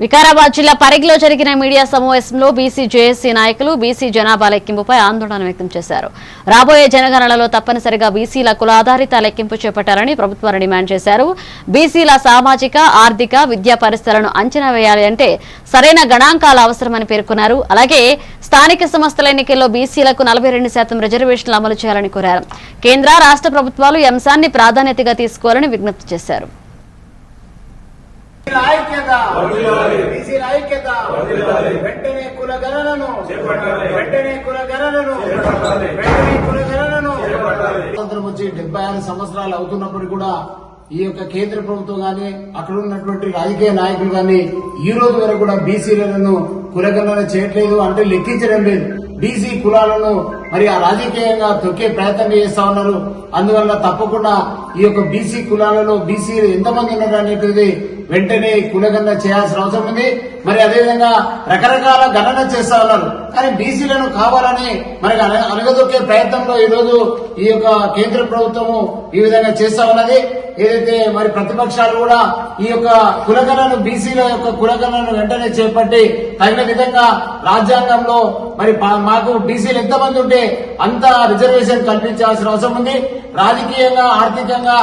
వికారాబాద్ జిల్లా పరిగిలో జరిగిన మీడియా సమావేశంలో బీసీ జేఏసీ నాయకులు బీసీ జనాభా లెక్కింపుపై ఆందోళన వ్యక్తం చేశారు. రాబోయే జనగణనలో తప్పనిసరిగా బీసీల కుల ఆధారిత లెక్కింపు చేపట్టాలని ప్రభుత్వాన్ని డిమాండ్ చేశారు. బీసీల సామాజిక, ఆర్థిక, విద్యా పరిస్థితులను అంచనా వేయాలి అంటే సరైన గణాంకాలు అవసరమని పేర్కొన్నారు. అలాగే స్థానిక సంస్థల ఎన్నికల్లో బీసీలకు 42% రిజర్వేషన్లు అమలు చేయాలని కోరారు. కేంద్ర, రాష్ట్ర ప్రభుత్వాలు ఈ అంశాన్ని ప్రాధాన్యతగా తీసుకోవాలని విజ్ఞప్తి చేశారు. స్వాతంత్రం వచ్చి 76 సంవత్సరాలు అవుతున్నప్పుడు కూడా ఈ యొక్క కేంద్ర ప్రభుత్వం గాని అక్కడ ఉన్నటువంటి రాజకీయ నాయకులు గాని ఈ రోజు వరకు కూడా బీసీలను కులగణన చేయట్లేదు, అంటే లెక్కించడం లేదు. బీసీ కులాలను మరి ఆ రాజకీయంగా తొక్కే ప్రయత్నం చేస్తా ఉన్నారు. అందువల్ల తప్పకుండా ఈ యొక్క బీసీ కులాలలో బీసీలు ఎంతమంది ఉన్నారు అనేటిది వెంటనే కులగణన చేయాల్సిన అవసరం ఉంది. మరి అదేవిధంగా రకరకాల గణన చేస్తా ఉన్నారు, కానీ బీసీలను కావాలని మరి అలగదొక్కే ప్రయత్నంలో ఈ రోజు ఈ యొక్క కేంద్ర ప్రభుత్వము ఈ విధంగా చేస్తా ఉన్నది. ఏదైతే మరి ప్రతిపక్షాలు కూడా ఈ యొక్క కులగణను బీసీల యొక్క కులగణను వెంటనే చేపట్టి తగిన విధంగా రాజ్యాంగంలో మరి మాకు బీసీలు ఎంతమంది ఉంటే అంత రిజర్వేషన్ కల్పించాల్సిన అవసరం ఉంది. రాజకీయంగా, ఆర్థికంగా